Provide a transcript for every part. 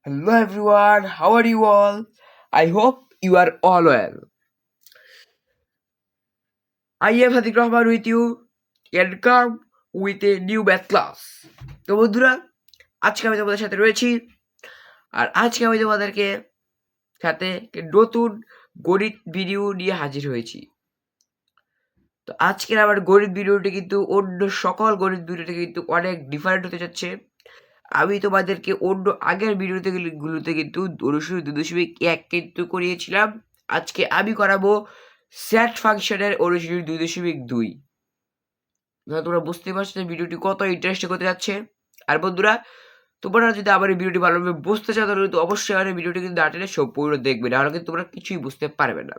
Hello everyone, how are you all? I hope you are all well. I am Hatik Rahman with you and come with a new math class. তো বন্ধুরা, আজকে আমি তোমাদের সাথে রয়েছি আর আজকে আমি তোমাদেরকে সাথে নতুন গণিত ভিডিও নিয়ে হাজির হয়েছি। তো আজকের আমার গণিত ভিডিওটি কিন্তু অন্য সকল গণিত ভিডিও থেকে কিন্তু অনেক ডিফারেন্ট হতে যাচ্ছে। আমি তোমাদেরকে অন্য আগের ভিডিওতে গুলোতে কিন্তু 2.1 কিন্তু করিয়েছিলাম। আজকে আমি করাবো সেট ফাংশনের 2.2। তোমরা বুঝতে পারছো যে ভিডিওটি কত ইন্টারেস্টিং হতে যাচ্ছে। আর বন্ধুরা, তোমরা যদি আমার এই ভিডিওটি ভালোভাবে বুঝতে চাও তাহলে কিন্তু অবশ্যই আমার এই ভিডিওটি কিন্তু নাটেনে সম্পূর্ণ দেখবে, নাহলে কিন্তু তোমরা কিছুই বুঝতে পারবে না।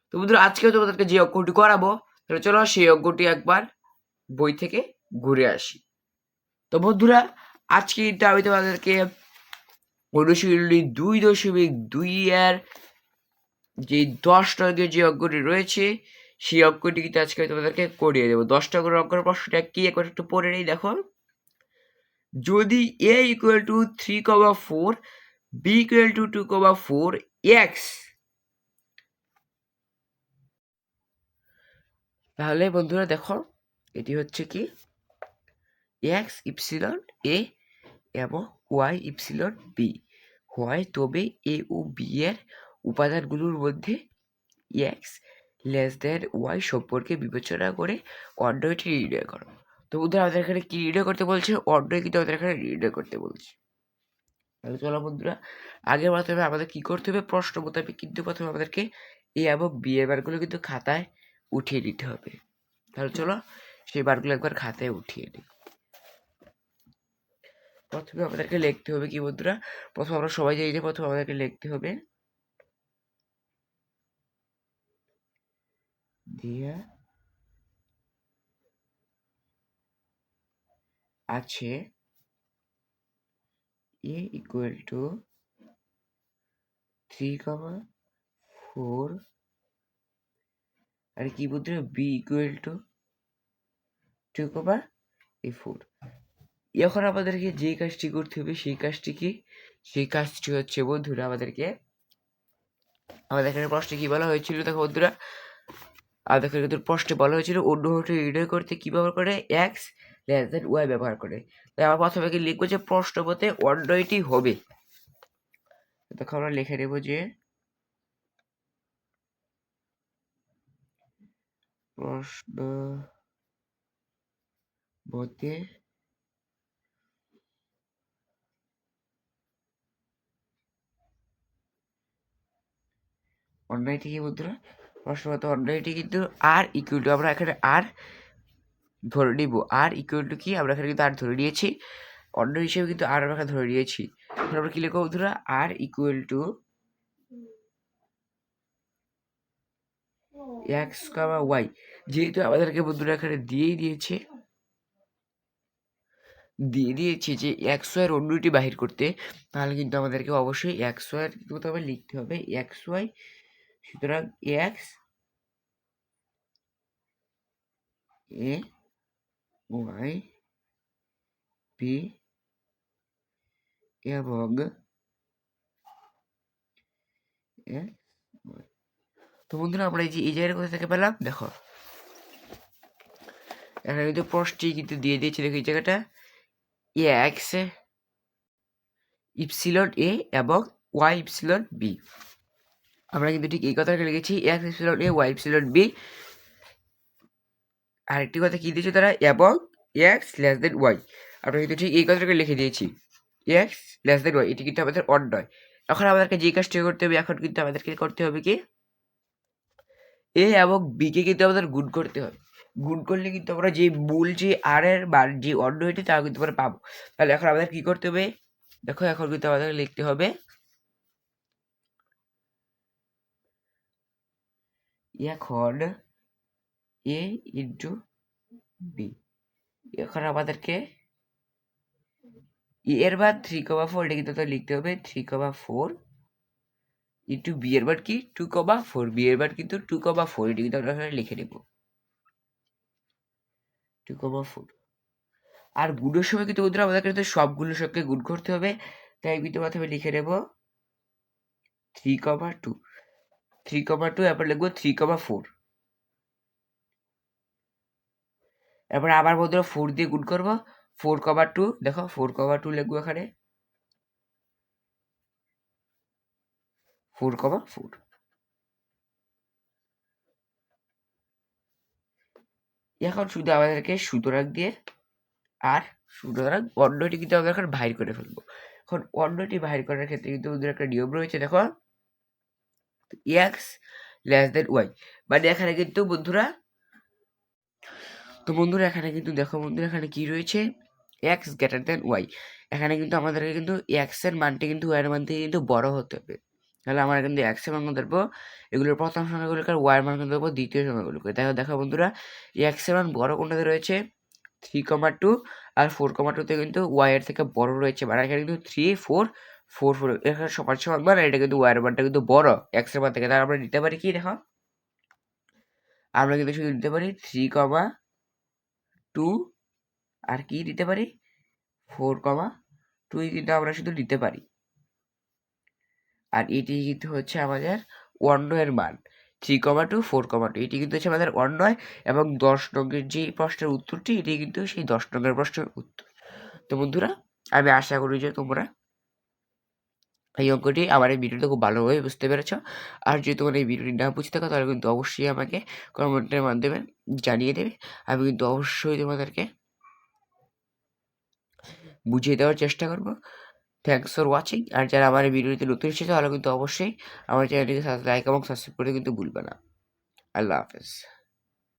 তো বন্ধুরা, আজকে তোমাদেরকে যে অঙ্কটি করাবো, তাহলে চলো সেই অঙ্কটি একবার বই থেকে ঘুরে আসি। তো বন্ধুরা, আজকে কিন্তু আমি তোমাদেরকে অনুশীলনী 2.2 এর যে 10 টাকা যে অঙ্কটি রয়েছে সেই অঙ্কটি কিন্তু আজকে আমি তোমাদেরকে করিয়ে দেবো। 10 টাকার অঙ্কের প্রশ্নটা কি একবার একটু পড়ে নেই। দেখো, যদি a equal to 3,4, b equal to 2,4, x, তাহলে বন্ধুরা দেখো এটি হচ্ছে কি x ইপসিলন a এবং y ইপসিলন b হয়, তবে a ও b এর উপাদানগুলোর মধ্যে x লেস দেন y সম্পর্কে বিবেচনা করে অন্যটি নির্ণয় করো। তো বন্ধুরা, আমাদের এখানে কি নির্ণয় করতে বলছে? অন্যয় কিন্তু আমাদের এখানে নির্ণয় করতে বলছে। তাহলে চলো বন্ধুরা, আগে প্রথমে আমাদের কি করতে হবে, প্রশ্ন মোতাবেক কিন্তু প্রথমে আমাদেরকে এ এবং বি এর বারগুলো কিন্তু খাতায় উঠিয়ে নিতে হবে। তাহলে চলো সেই বারগুলো একবার খাতায় উঠিয়ে নিই। প্রথমে আমাদেরকে লিখতে হবে কি বন্ধুরা, প্রথমে আমরা সবাই জানি যে প্রথমে আমাদেরকে লিখতে হবে দিয়া আছে a ইকুয়াল টু 3,4 আর কি বন্ধুরা b ইকুয়াল টু 2,4। এখন আমাদেরকে যে কাজটি করতে হবে সেই কাজটি কি? সেই কাজটি হচ্ছে বন্ধুরা আমাদের এখানে প্রশ্নে কি বলা হয়েছিল? দেখো বন্ধুরা, আমাদের কিন্তু প্রশ্নে বলা হয়েছিল অন্য হতে নির্ণয় করতে কি ব্যবহার করে, এক্স লেস দেন ওয়াই ব্যবহার করে। তাই আমার প্রথমে কি লিখবো যে প্রশ্ন মতে অন্যটি হবে। দেখো আমরা লিখে নেব যে প্রশ্ন মতে অন্যটি কি বন্ধুরা, প্রশ্ন মতে অন্যটি কিন্তু আর ইকুয়াল টু, আমরা এখানে আর ধরে নিব। আর ইকুয়াল টু কি, আমরা এখানে কিন্তু আর ধরে নিয়েছি, অন্য হিসেবে কিন্তু আর আমরা ধরে নিয়েছি। আমরা কি লিখবো বন্ধুরা, আর ইকুয়াল টু এক্স কামা ওয়াই। যেহেতু আমাদেরকে বন্ধুরা এখানে দিয়ে দিয়েছে যে এক্স ওয়াই এর অন্যটি বাহির করতে, তাহলে কিন্তু আমাদেরকে অবশ্যই এক্স ওয়াই এর কিন্তু লিখতে হবে এক্স ওয়াই। সুতরাং এক্স এ ওয়াই বি এবং এক্স। তো বন্ধুরা, আমরা এই জায়গায় কোথা থেকে পেলাম? দেখো এখানে কিন্তু প্রশ্নটি কিন্তু দিয়ে দিয়েছে। দেখো এই জায়গাটা এক্স ইপসিলন এ এবং ওয়াই ইপসিলন বি। আমরা কিন্তু ঠিক এই কথাটা লিখেছি, x epsilon A Y epsilon B. আরেকটি কথা কি দিয়েছে তারা, এবং এক্স লেস দেন ওয়াই। আমরা কিন্তু ঠিক এই কথাটাকে লিখে দিয়েছি, এক্স লেস দেন ওয়াই। এটি কিন্তু আমাদের অন্যয়। এখন আমাদেরকে যে কাজটি করতে হবে, এখন কিন্তু আমাদেরকে করতে হবে কি, এ এবং বি কে কিন্তু আমাদের গুণ করতে হবে। গুণ করলে কিন্তু আমরা যে মূল যে আর এর মান যে অন্যটি তা কিন্তু আমরা পাবো। তাহলে এখন আমাদের কি করতে হবে, দেখো এখন কিন্তু আমাদের লিখতে হবে এখন এ ইন্টু বি। এখন আমাদেরকে এর বার 3,4, এটা কিন্তু লিখতে হবে 3,4 ইন্টু বি এর বার কি 2,4, বি এর বার কিন্তু 2,4, এটা কিন্তু আমরা লিখে নেব 2,4। আর গুণের সময় কিন্তু বন্ধুরা আমাদেরকে কিন্তু সবগুলোর সঙ্গে গুণ করতে হবে, তাই কিন্তু প্রথমে লিখে নেব 3,2, 3,2, এরপর লিখবো 3,4, এরপর আবার বন্ধুরা 4 দিয়ে গুণ করবো, 4,2, দেখো 4,2 লিখবো এখানে 4,4। এখন শুধু আমাদেরকে সুতরাং দিয়ে আর সুতরাং অন্যটি কিন্তু আমরা এখন বাহির করে ফেলবো। এখন অন্যটি বাহির করার ক্ষেত্রে কিন্তু বন্ধুরা একটা নিয়ম রয়েছে, দেখো এক্স লেস দেন ওয়াই, মানে এখানে কিন্তু বন্ধুরা, তো বন্ধুরা এখানে কিন্তু দেখো বন্ধুরা এখানে কি রয়েছে, এক্স গ্রেটার দেন ওয়াই। এখানে কিন্তু আমাদেরকে কিন্তু এক্স এর মানটি কিন্তু ওয়াই এর মান থেকে কিন্তু বড় হতে হবে। তাহলে আমরা কিন্তু এক্স এর মান ধরবো এগুলোর প্রথম সংখ্যাগুলোকে, আর ওয়াই এর মান ধরবো দ্বিতীয় সংখ্যাগুলোকে। তাহলে দেখো বন্ধুরা এক্স এর মান বড় কোনটাতে রয়েছে, 3,2 আর 4,2তে কিন্তু ওয়াই এর থেকে বড় রয়েছে, মানে এখানে কিন্তু 3, 4, 4, 4 এখানে সমান সমান মান, এটা কিন্তু ওয়াই এর মানটা কিন্তু বড় এক্স এর মান থেকে। তাহলে আমরা নিতে পারি কি, দেখো আমরা কিন্তু শুধু নিতে পারি 3,2 আর কি দিতে পারি 4,2 কিন্তু আমরা শুধু নিতে পারি। আর এটি কিন্তু হচ্ছে আমাদের অন্যয়ের মান 3,2, 4,2, এটি কিন্তু হচ্ছে আমাদের অন্যয়, এবং 10 নংয়ের যে প্রশ্নের উত্তরটি এটি কিন্তু সেই 10 নংয়ের প্রশ্নের উত্তর। তো বন্ধুরা আমি আশা করি যে তোমরা এই অঙ্কটি আমার এই ভিডিওটা খুব ভালোভাবে বুঝতে পেরেছ। আর যদি তোমার এই ভিডিওটি না বুঝতে থাকো তাহলে কিন্তু অবশ্যই আমাকে কমেন্টের মাধ্যমে জানিয়ে দেবে, আমি কিন্তু অবশ্যই তোমাদেরকে বুঝিয়ে দেওয়ার চেষ্টা করব। Thanks for watching. আর যারা আমার এই ভিডিওতে নতুন এসেছে তাহলে কিন্তু অবশ্যই আমার চ্যানেলটিকে লাইক এবং সাবস্ক্রাইব করতে কিন্তু ভুলবে না। আল্লাহ হাফেজ।